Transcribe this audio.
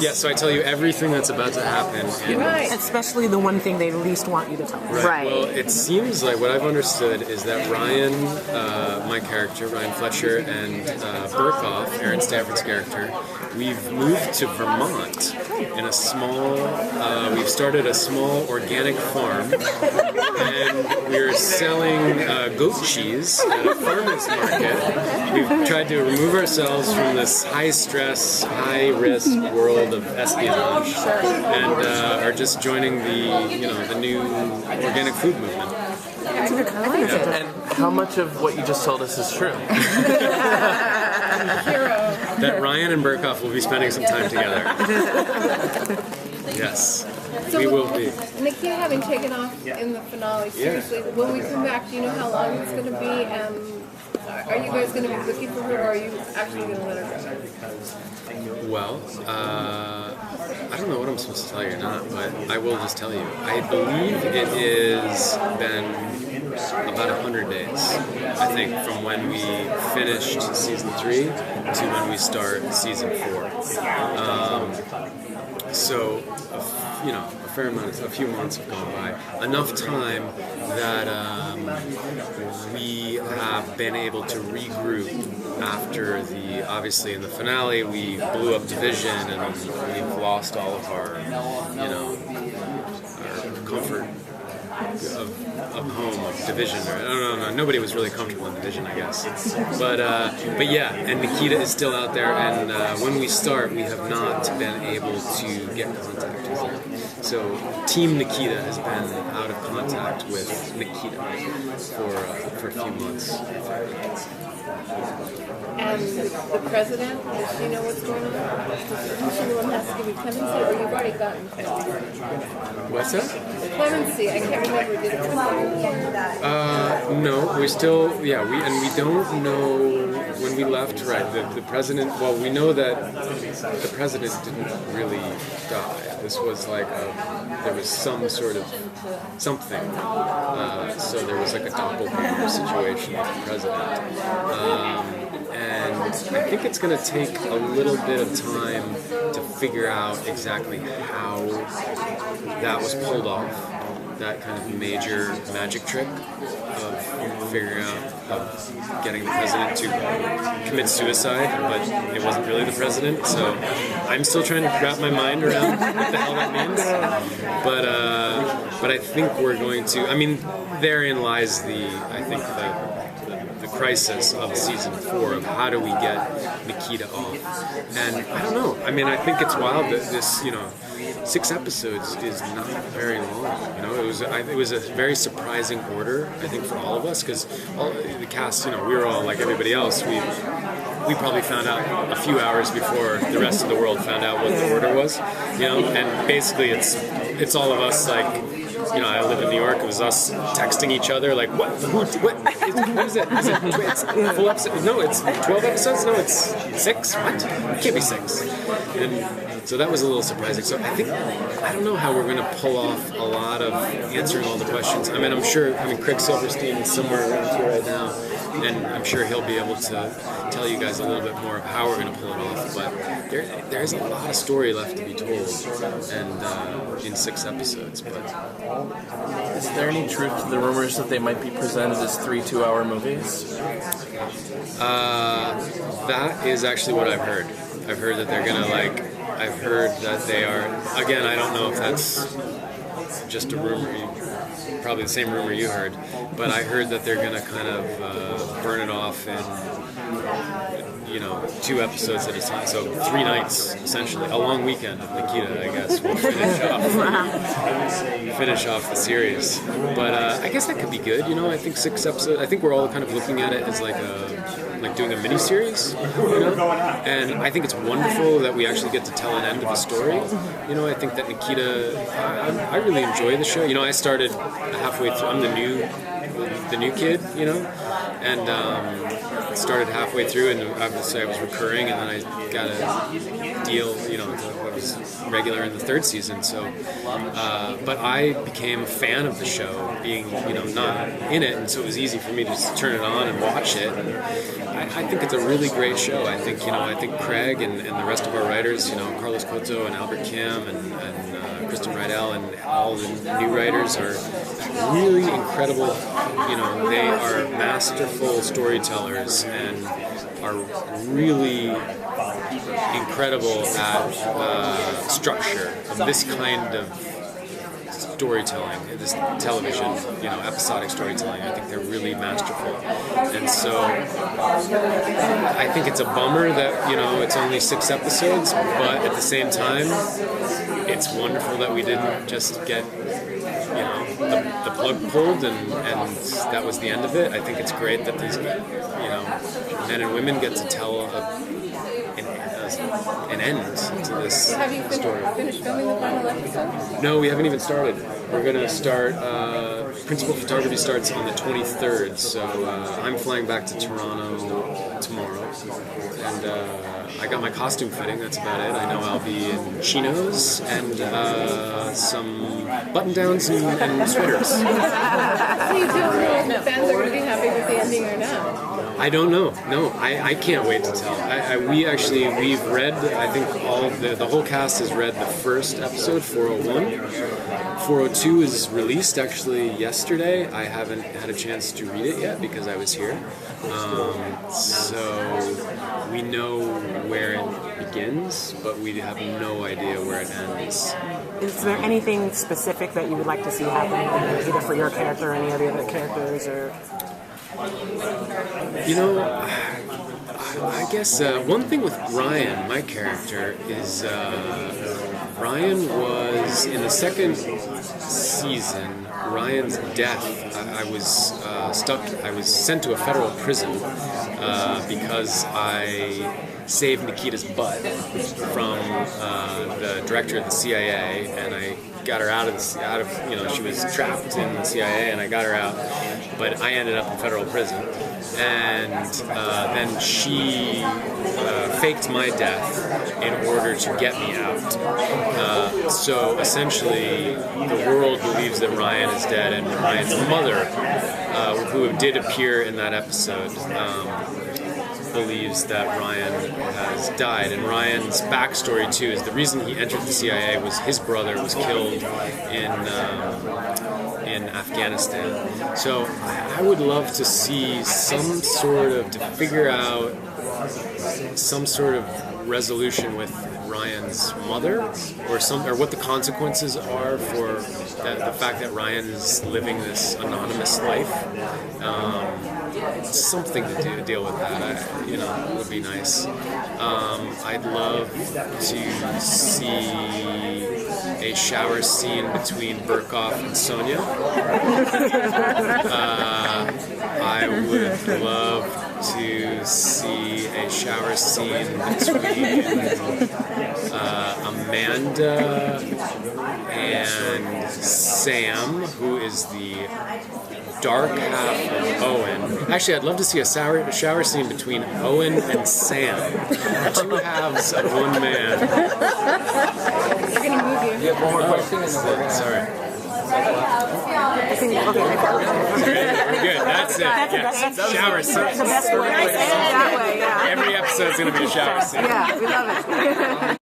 Yeah, so I tell you everything that's about to happen. And Especially the one thing they least want you to tell us. Right. Well, it seems like what I've understood is that Ryan, my character, Ryan Fletcher, and Burkhoff, Aaron Stafford's character, we've moved to Vermont in a small, we've started a small organic farm, and we're selling goat cheese at a farmer's market. We've tried to remove ourselves from this high-stress, high-risk world of espionage, and are just joining the new organic food movement. And how much of what you just told us is true? That Ryan and Burkhoff will be spending some time together. Yes, So we will be. Nikita having taken off in the finale, seriously, when we come back, do you know how long it's going to be? And are you guys going to be looking for her, or are you actually going to let her go? Well, I don't know what I'm supposed to tell you or not, but I will just tell you. I believe it has been about 100 days, I think, from when we finished season 3 to when we start season 4. So, a fair amount, a few months have gone by. Enough time that we have been able to regroup after obviously in the finale we blew up Division and we've lost all of our comfort of home, of Division, or I don't know, nobody was really comfortable in Division, I guess. But yeah, and Nikita is still out there, and when we start, we have not been able to get contact with her. So Team Nikita has been out of contact with Nikita for a few months. And the president, does she know what's going on? Does she one has to give you clemency, or you've already gotten clemency? What's that? Clemency, I can't remember. Did it come out? No, we still, we don't know when we left, right, the president, well, we know that the president didn't really die. This was like there was some sort of something, so there was like a doppelganger situation with the president. And I think it's going to take a little bit of time to figure out exactly how that was pulled off, that kind of major magic trick of figuring out, of getting the president to commit suicide, but it wasn't really the president, so I'm still trying to wrap my mind around what the hell that means. But I think we're going to, therein lies the crisis of season 4 of how do we get Nikita off. And I don't know. I think it's wild that this, 6 episodes is not very long. It was a very surprising order, I think, for all of us, because the cast, we were all like everybody else. We probably found out a few hours before the rest of the world found out what the order was, and basically it's all of us like. I live in New York. It was us texting each other, like, what is it? It's a full episode? No, it's 12 episodes? No, it's 6? What? It can't be 6. And so that was a little surprising. So I don't know how we're going to pull off a lot of answering all the questions. I'm sure, Craig Silverstein is somewhere around here right now, and I'm sure he'll be able to tell you guys a little bit more of how we're going to pull it off. But there's a lot of story left to be told, and in 6 episodes. But is there any truth to the rumors that they might be presented as 3 2-hour movies? That is actually what I've heard. I've heard that they're gonna I've heard that they are. Again, I don't know if that's just a rumor. Probably the same rumor you heard, but I heard that they're gonna kind of burn it off in 2 episodes at a time. So 3 nights, essentially, a long weekend of Nikita, I guess, will finish off the series. But I guess that could be good. I think 6 episodes. I think we're all kind of looking at it as like doing a mini-series, and I think it's wonderful that we actually get to tell an end of a story. I think that Nikita, I really enjoy the show. I started halfway through. I'm the new kid, and started halfway through, and obviously I was recurring, and then I got a deal, I was regular in the third season. So, but I became a fan of the show, being not in it, and so it was easy for me to just turn it on and watch it. And I think it's a really great show. I think Craig and the rest of our writers, Carlos Cotto and Albert Kim and Kristen Rydell and all the new writers are really incredible. They are masterful storytellers and are really incredible at structure of this kind of storytelling, this television, episodic storytelling. I think they're really masterful. And so I think it's a bummer that, it's only 6 episodes, but at the same time, it's wonderful that we didn't just get, the plug pulled and that was the end of it. I think it's great that these, men and women get to tell an end to this Have you story. finished filming the final episode? No, we haven't even started. We're going to start, principal photography starts on the 23rd, so I'm flying back to Toronto tomorrow, and I got my costume fitting, that's about it. I know I'll be in chinos and some button-downs and sweaters. So you don't know if the fans are going to be happy with the ending or not? I don't know. No, I can't wait to tell. We've read, I think the whole cast has read the first episode, 401. 402 is released actually yesterday. I haven't had a chance to read it yet because I was here. So we know where it begins, but we have no idea where it ends. Is there anything specific that you would like to see happen, either for your character or any of the other characters, or? I guess one thing with Ryan, my character, is Ryan was in the second season. Ryan's death. I was I was sent to a federal prison because I saved Nikita's butt from the director of the CIA, and I got her out of she was trapped in the CIA, and I got her out, but I ended up in federal prison, and then she faked my death in order to get me out. So essentially, the world believes that Ryan is dead, and Ryan's mother, who did appear in that episode, believes that Ryan has died. And Ryan's backstory too is the reason he entered the CIA was his brother was killed in Afghanistan. So I would love to see some sort of, to figure out some sort of resolution with Ryan's mother, or what the consequences are for the fact that Ryan is living this anonymous life. Something to deal with that, would be nice. I'd love to see a shower scene between Burkhoff and Sonia. I would love to see a shower scene between Amanda and Sam, who is the dark half of Owen. Actually, I'd love to see a shower scene between Owen and Sam. Two halves of one man. They're going to move you. You have one more question? Sorry. Okay. We're good. That's it. Yes. Shower scene. That's the best way. That way, yeah. Every episode's going to be a shower scene. Yeah, we love it.